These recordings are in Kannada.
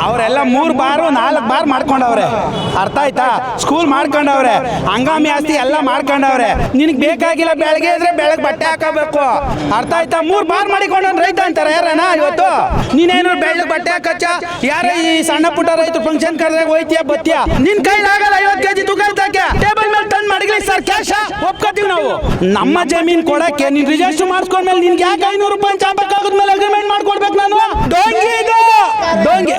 ಅವರೆಲ್ಲ 3 ಬಾರು 4 ಬಾರ್ ಮಾಡ್ಕೊಂಡವ್ರೆ. ಅರ್ಥ ಆಯ್ತಾ? ಸ್ಕೂಲ್ ಮಾಡ್ಕೊಂಡವ್ರೆ, ಹಂಗಾಮಿ ಆಸ್ತಿ ಎಲ್ಲ ಮಾಡ್ಕೊಂಡವ್ರೆ. ನಿನಗೆ ಬೇಕಾಗಿಲ್ಲ, ಬೆಳಗ್ಗೆ ಇದ್ರೆ ಬೆಳಗ್ಗೆ ಬಟ್ಟೆ ಹಾಕಬೇಕು. ಅರ್ಥ ಆಯ್ತಾ? 3 ಬಾರ್ ಮಾಡಿಕೊಂಡು ರೈತ ಅಂತಾರೆ ಯಾರನ ಇವತ್ತು? ನೀನೇನು ಬೆಳಗ್ಗೆ ಬಟ್ಟೆ ಹಾಕಚ್ಚ? ಯಾರ ಈ ಸಣ್ಣ ಪುಟ್ಟ ರೈತರು ಫಂಕ್ಷನ್ ಕರೆದಾಗ ಹೋಯ್ತೀಯ ಬತ್ತೀಯ? ನಿನ್ ಕೈಲಾಗಲ್ಲ 50 kg ತೂಕ ಇದ್ದಕ್ಕೆ ಟೇಬಲ್ ಮೇಲೆ ತಂದು ಮಡಗಲಿ ಸರ್, ಕ್ಯಾಶ ಒಪ್ಕೋತೀವಿ ನಾವು. ನಮ್ಮ ಜಮೀನ್ ಕೊಡಕ್ಕೆ ನೀನ್ ರಿಜಿಸ್ಟರ್ ಮಾಡಿಸ್ಕೊಂಡ್ಮೇಲೆ ನಿನ್ಗೆ ಯಾಕೆ 500 ರೂಪಾಯಿ ಚಾಪಕ್ಕಾಗದ್ಮೇಲೆ ಅಗ್ರಿಮೆಂಟ್ ಮಾಡ್ಕೊಡ್ಬೇಕು ನಾನು? ಡೋಂಗಿ ಇದು ಡೋಂಗಿ.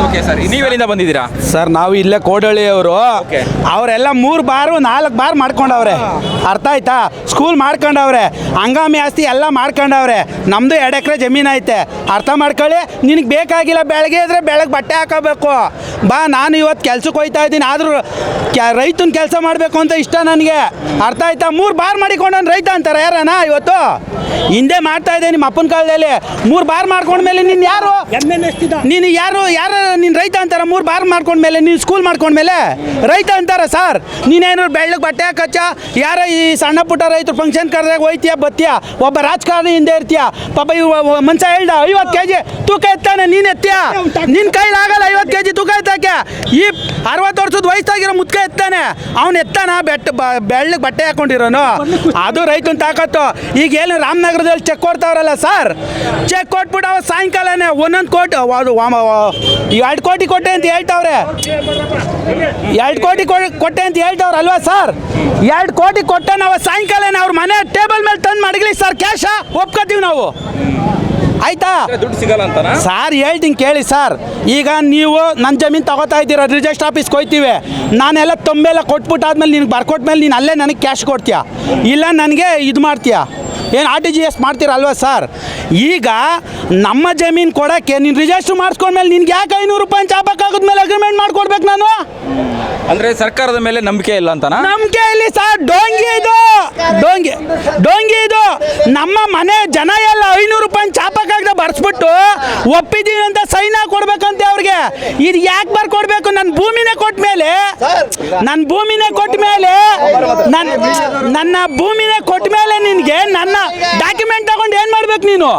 ಓಕೆ ಸರ್, ನೀವೆಲ್ಲಿಂದ ಬಂದಿದ್ದೀರಾ? ಸರ್ ನಾವು ಇಲ್ಲೇ ಕೋಡಳ್ಳಿ ಅವರು. ಅವರೆಲ್ಲ 3 ಬಾರು 4 ಬಾರ್ ಮಾಡ್ಕೊಂಡವ್ರೆ. ಅರ್ಥ ಆಯ್ತಾ? ಸ್ಕೂಲ್ ಮಾಡ್ಕೊಂಡವ್ರೆ, ಹಂಗಾಮಿ ಆಸ್ತಿ ಎಲ್ಲ ಮಾಡ್ಕೊಂಡವ್ರೆ. ನಮ್ದು 2 ಎಕರೆ ಜಮೀನು ಐತೆ. ಅರ್ಥ ಮಾಡ್ಕೊಳ್ಳಿ. ನಿನಗೆ ಬೇಕಾಗಿಲ್ಲ, ಬೆಳಗ್ಗೆ ಇದ್ರೆ ಬೆಳಗ್ಗೆ ಬಟ್ಟೆ ಹಾಕೋಬೇಕು. ಬಾ, ನಾನು ಇವತ್ತು ಕೆಲ್ಸಕ್ಕೆ ಹೋಯ್ತಾ ಇದ್ದೀನಿ, ಆದರೂ ರೈತನ ಕೆಲಸ ಮಾಡಬೇಕು ಅಂತ ಇಷ್ಟ ನನಗೆ. ಅರ್ಥ ಆಯ್ತಾ? 3 ಬಾರ್ ಮಾಡಿಕೊಂಡು ರೈತ ಅಂತಾರೆ ಯಾರನ ಇವತ್ತು? ಹಿಂದೆ ಮಾಡ್ತಾ ಇದ್ದೆ ನಿಮ್ಮ ಅಪ್ಪನ ಕಾಲದಲ್ಲಿ. 3 ಬಾರ್ ಮಾಡ್ಕೊಂಡ್ಮೇಲೆ ನೀನು ಯಾರು? ನೀನು ಯಾರು ನೀನು ರೈತ ಅಂತಾರ? 3 ಬಾರ್ ಮಾಡ್ಕೊಂಡ್ಮೇಲೆ ನೀನು ಸ್ಕೂಲ್ ಮಾಡ್ಕೊಂಡ್ಮೇಲೆ ರೈತ ಅಂತಾರ ಸರ್? ನೀನೇನು ಬೆಳ್ಳಗೆ ಬಟ್ಟೆ ಹಾಕಚ್ಚ? ಯಾರ ಈ ಸಣ್ಣ ಪುಟ್ಟ ರೈತರು ಫಂಕ್ಷನ್ ಕರೆದಾಗ ಹೋಯ್ತೀಯ ಬತ್ತೀಯ? ಒಬ್ಬ ರಾಜಕಾರಣಿ ಹಿಂದೆ ಇರ್ತೀಯ. ಪಾಪ ಇವ ಮನುಷ್ಯ ಹೇಳ್ದ 50 kg ತೂಕ ಎತ್ತಾನೆ, ನೀನು ಎತ್ತೀಯ? ನಿನ್ನ ಕೈಲಾಗಲ್ಲ 50 kg ತೂಕ ಎತ್ತಕ್ಕೆ. ಈ 60 ವರ್ಷದ ವಯಸ್ಸಾಗಿರೋ ಮುದ್ಕ ಎತ್ತಾನೆ, ಅವ್ನು ಎತ್ತಾನ? ಬೆಳ್ಳಗೆ ಬಟ್ಟೆ ಹಾಕೊಂಡಿರೋನು ಅದು ರೈತನ ತಾಕತ್ತು. ಈಗ ಏನು ರಾಮನಗರದಲ್ಲಿ ಚೆಕ್ ಕೊಡ್ತಾವ್ರಲ್ಲ ಸರ್, ಚೆಕ್ ಕೊಟ್ಬಿಟ್ಟು ಅವ ಸಾಯಂಕಾಲನೇ 1 ಕೋಟಿ 2 ಕೋಟಿ ಕೊಟ್ಟೆ ಅಂತ ಹೇಳ್ತಾವ್ರೆ. 2 ಕೋಟಿ ಕೊಟ್ಟೆ ಅಂತ ಹೇಳ್ತಾವ್ರಲ್ವಾ ಸರ್? 2 ಕೋಟಿ ಕೊಟ್ಟೆ ನಾವು ಸಾಯಂಕಾಲನೇ ಅವ್ರ ಮನೆ ಟೇಬಲ್ ಮೇಲೆ ತಂದು ಮಡಗಲಿ ಸರ್, ಕ್ಯಾಶ ಒಪ್ಕೋತೀವಿ ನಾವು. ಆಯ್ತಾ? ದುಡ್ಡು ಸಿಗಲ್ಲ ಅಂತ ಸಾರ್ ಹೇಳ್ತೀನಿ ಕೇಳಿ ಸರ್. ಈಗ ನೀವು ನನ್ನ ಜಮೀನು ತಗೋತಾ ಇದ್ದೀರ, ರಿಜಿಸ್ಟರ್ ಆಫೀಸ್ಗೆ ಹೋಗ್ತೀವಿ. ನಾನೆಲ್ಲ ತೊಂಬೆಲ್ಲ ಕೊಟ್ಬಿಟ್ಟಾದ್ಮೇಲೆ ನಿನಗೆ ಬರ್ಕೊಟ್ಮೇಲೆ ನೀನು ಅಲ್ಲೇ ನನಗೆ ಕ್ಯಾಶ್ ಕೊಡ್ತೀಯ, ಇಲ್ಲ ನನಗೆ ಇದು ಮಾಡ್ತೀಯ, ಏನು RTGS ಮಾಡ್ತೀರಲ್ವ ಸರ್? ಈಗ ನಮ್ಮ ಜಮೀನು ಕೊಡೋಕ್ಕೆ ನೀನು ರಿಜಿಸ್ಟರ್ ಮಾಡಿಸ್ಕೊಂಡ್ಮೇಲೆ ನಿನ್ಗೆ ಯಾಕೆ 500 ರೂಪಾಯಿ ಚಾಪಕ್ಕಾಗದ್ಮೇಲೆ ಅಗ್ರಿಮೆಂಟ್ ಮಾಡ್ಕೊಡ್ಬೇಕು ನಾನು? ಅಂದರೆ ಸರ್ಕಾರದ ಮೇಲೆ ನಂಬಿಕೆ ಇಲ್ಲ ಅಂತನಾ? ನಂಬಿಕೆ ಇಲ್ಲಿ ಸರ್, ಡೋಂಗಿ ಇದು ಡೋಂಗಿ ಇದು. ನಮ್ಮ ಮನೆ ಜನ ಎಲ್ಲ 500 ರೂಪಾಯಿ ಚಾಪಕ್ಕಾಗದ ಬರ್ಸ್ಬಿಟ್ಟು ಒಪ್ಪಿದ್ದೀವಿ ಅಂತ ಸೈನ್ ಕೊಡ್ಬೇಕಂತೆ ಅವ್ರಿಗೆ. ಇದು ಯಾಕೆ ಬರ್ಕೊಡ್ಬೇಕು? ನನ್ನ ಭೂಮಿನೇ ಕೊಟ್ಟ ಮೇಲೆ ನನ್ನ ಭೂಮಿನೇ ಕೊಟ್ಟ ಮೇಲೆ ನಿನಗೆ ನನ್ನ ಡಾಕ್ಯುಮೆಂಟ್ ತಗೊಂಡು ಏನು ಮಾಡ್ಬೇಕು ನೀನು?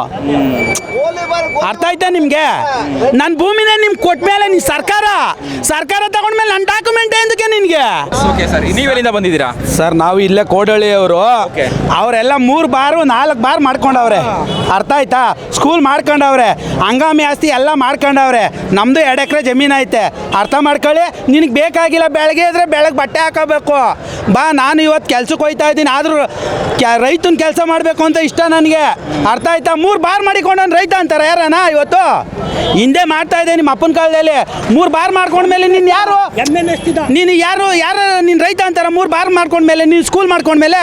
ಅರ್ಥ ಆಯ್ತಾ ನಿಮಗೆ? ನನ್ನ ಭೂಮಿನೇ ನಿಮ್ಗೆ ಕೊಟ್ಟ ಮೇಲೆ ನೀನು ಸರ್ಕಾರ ತಗೊಂಡ್ಮೇಲೆ ನನ್ನ ಡಾಕ್ಯುಮೆಂಟ್ ಏನಕ್ಕೆ ನಿನಗೆ? ಓಕೆ ಸರ್, ನೀವೆಲ್ಲಿಂದ ಬಂದಿದ್ದೀರಾ? ಸರ್ ನಾವು ಇಲ್ಲೇ ಕೋಡಳ್ಳಿ ಅವರು. ಅವರೆಲ್ಲ 3 ಬಾರು 4 ಬಾರ್ ಮಾಡ್ಕೊಂಡವ್ರೆ. ಅರ್ಥ ಆಯ್ತಾ? ಸ್ಕೂಲ್ ಮಾಡ್ಕೊಂಡವ್ರೆ, ಹಂಗಾಮಿ ಆಸ್ತಿ ಎಲ್ಲ ಮಾಡ್ಕೊಂಡವ್ರೆ. ನಮ್ದು 2 ಎಕರೆ ಜಮೀನು ಐತೆ. ಅರ್ಥ ಮಾಡ್ಕೊಳ್ಳಿ. ನಿನಗೆ ಬೇಕಾಗಿಲ್ಲ, ಬೆಳಗ್ಗೆ ಇದ್ರೆ ಬೆಳಗ್ಗೆ ಬಟ್ಟೆ ಹಾಕೋಬೇಕು. ಬಾ, ನಾನು ಇವತ್ತು ಕೆಲ್ಸಕ್ಕೆ ಹೋಯ್ತಾ ಇದ್ದೀನಿ, ಆದರೂ ರೈತನ ಕೆಲಸ ಮಾಡಬೇಕು ಅಂತ ಇಷ್ಟ ನನಗೆ. ಅರ್ಥ ಆಯ್ತಾ? 3 ಬಾರ್ ಮಾಡಿಕೊಂಡು ರೈತ ಅಂತಾರೆ ಯಾರನ ಇವತ್ತು? ಹಿಂದೆ ಮಾಡ್ತಾ ಇದ್ದೆ ನಿಮ್ಮ ಅಪ್ಪನ ಕಾಲದಲ್ಲಿ. 3 ಬಾರ್ ಮಾಡ್ಕೊಂಡ್ಮೇಲೆ ನೀನು ಯಾರು? ನೀನು ರೈತ ಅಂತಾರ? 3 ಬಾರ್ ಮಾಡ್ಕೊಂಡ್ಮೇಲೆ ನೀನು ಸ್ಕೂಲ್ ಮಾಡ್ಕೊಂಡ್ಮೇಲೆ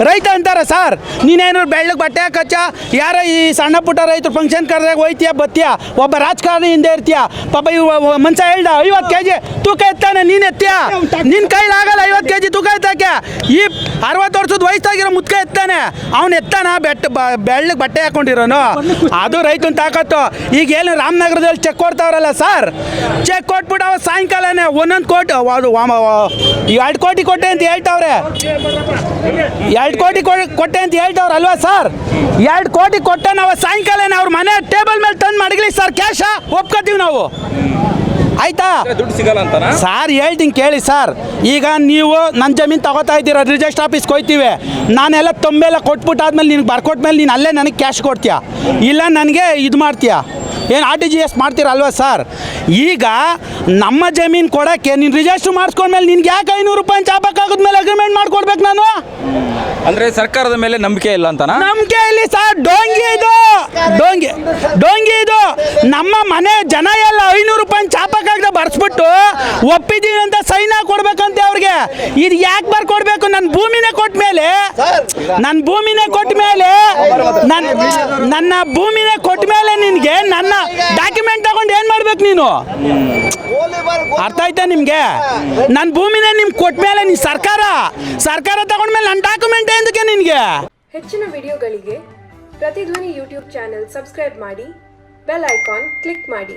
ರೈತ ಅಂತಾರ ಸರ್? ನೀನೇನು ಬೆಳ್ಳಗೆ ಬಟ್ಟೆ ಹಾಕಚ್ಚ? ಯಾರ ಈ ಸಣ್ಣ ಪುಟ್ಟ ರೈತರು ಫಂಕ್ಷನ್ ಕರೆದಾಗ ಹೋಯ್ತೀಯ ಬತ್ತೀಯ? ಒಬ್ಬ ರಾಜಕಾರಣಿ ಹಿಂದೆ ಇರ್ತೀಯ. ಪಾಪ ಇವ ಮನುಷ್ಯ ಹೇಳ್ದ 50 kg ತೂಕ ಎತ್ತಾನೆ, ನೀನು ಎತ್ತೀಯ? ನಿನ್ನ ಕೈಲಾಗಲ್ಲ 50 kg ತೂಕ ಎತ್ತಕ್ಕೆ. ಈ 60 ವರ್ಷದ ವಯಸ್ಸಾಗಿರೋ ಮುದ್ಕ ಎತ್ತಾನೆ, ಅವ್ನು ಎತ್ತಾನ? ಬೆಳ್ಳಗೆ ಬಟ್ಟೆ ಹಾಕೊಂಡಿರೋನು ಅದು ರೈತನ ತಾಕತ್ತು. ಈಗ ಏನು ರಾಮನಗರದಲ್ಲಿ ಚೆಕ್ ಕೊಡ್ತಾವ್ರಲ್ಲ ಸರ್, ಚೆಕ್ ಕೊಟ್ಬಿಟ್ಟು ಅವ ಸಾಯಂಕಾಲನೇ 1 ಕೋಟಿ 2 ಕೋಟಿ ಕೊಟ್ಟೆ ಅಂತ ಹೇಳ್ತಾವ್ರೆ. 2 ಕೋಟಿ ಕೊಟ್ಟೆ ಅಂತ ಹೇಳ್ತಾವ್ರಲ್ವಾ ಸರ್? 2 ಕೋಟಿ ಕೊಟ್ಟೆ ನಾವು ಸಾಯಂಕಾಲನೇ ಅವ್ರ ಮನೆ ಟೇಬಲ್ ಮೇಲೆ ತಂದು ಮಡಗಲಿ ಸರ್, ಕ್ಯಾಶ ಒಪ್ಕೋತೀವಿ ನಾವು. ಆಯ್ತಾ? ದುಡ್ಡು ಸಿಗಲ್ಲ ಅಂತ ಸಾರ್ ಹೇಳ್ತೀನಿ ಕೇಳಿ ಸರ್. ಈಗ ನೀವು ನನ್ನ ಜಮೀನು ತಗೋತಾ ಇದ್ದೀರ, ರಿಜಿಸ್ಟರ್ ಆಫೀಸ್ಗೆ ಹೋಗ್ತೀವಿ. ನಾನೆಲ್ಲ ತೊಂಬೆಲ್ಲ ಕೊಟ್ಬಿಟ್ಟಾದ್ಮೇಲೆ ನಿನಗೆ ಬರ್ಕೊಟ್ಮೇಲೆ ನೀನು ಅಲ್ಲೇ ನನಗೆ ಕ್ಯಾಶ್ ಕೊಡ್ತೀಯ, ಇಲ್ಲ ನನಗೆ ಇದು ಮಾಡ್ತೀಯ, ಏನು RTGS ಮಾಡ್ತೀರಲ್ವ ಸರ್? ಈಗ ನಮ್ಮ ಜಮೀನು ಕೊಡೋಕ್ಕೆ ನೀನು ರಿಜಿಸ್ಟರ್ ಮಾಡಿಸ್ಕೊಂಡ್ಮೇಲೆ ನಿನ್ಗೆ ಯಾಕೆ 500 ರೂಪಾಯಿ ಚಾಪಕ್ಕಾಗದ್ಮೇಲೆ ಅಗ್ರಿಮೆಂಟ್ ಮಾಡ್ಕೊಡ್ಬೇಕು ನಾನು? ಅಂದರೆ ಸರ್ಕಾರದ ಮೇಲೆ ನಂಬಿಕೆ ಇಲ್ಲ ಅಂತನಾ? ನಂಬಿಕೆ ಇಲ್ಲಿ ಸರ್, ಡೋಂಗಿ ಇದು. ನಮ್ಮ ಮನೆ ಜನ ಎಲ್ಲ 500 ರೂಪಾಯಿ ಚಾಪಕ್ಕಾಗದ ಬರ್ಸ್ಬಿಟ್ಟು ಒಪ್ಪಿದ್ದೀವಿ ಅಂತ ಸೈನ್ ಕೊಡ್ಬೇಕಂತೆ ಅವ್ರಿಗೆ. ಇದು ಯಾಕೆ ಬರ್ಕೊಡ್ಬೇಕು? ನನ್ನ ಭೂಮಿನೇ ಕೊಟ್ಟ ಮೇಲೆ ನಿನಗೆ ನನ್ನ ಡಾಕ್ಯುಮೆಂಟ್ ತಗೊಂಡು ಏನು ಮಾಡ್ಬೇಕು ನೀನು? ಅರ್ಥ ಆಯ್ತಾ ನಿಮಗೆ? ನನ್ನ ಭೂಮಿನೇ ನಿಮ್ಗೆ ಕೊಟ್ಟ ಮೇಲೆ ನೀನು ಸರ್ಕಾರ ತಗೊಂಡ್ಮೇಲೆ ನನ್ನ ಡಾಕ್ಯುಮೆಂಟ್ ಏನಕ್ಕೆ ನಿನಗೆ? ಹೆಚ್ಚಿನ ವಿಡಿಯೋಗಳಿಗೆ ಪ್ರತಿಧ್ವನಿ ಯೂಟ್ಯೂಬ್ ಚಾನೆಲ್ ಸಬ್ಸ್ಕ್ರೈಬ್ ಮಾಡಿ, ಬೆಲ್ ಐಕಾನ್ ಕ್ಲಿಕ್ ಮಾಡಿ.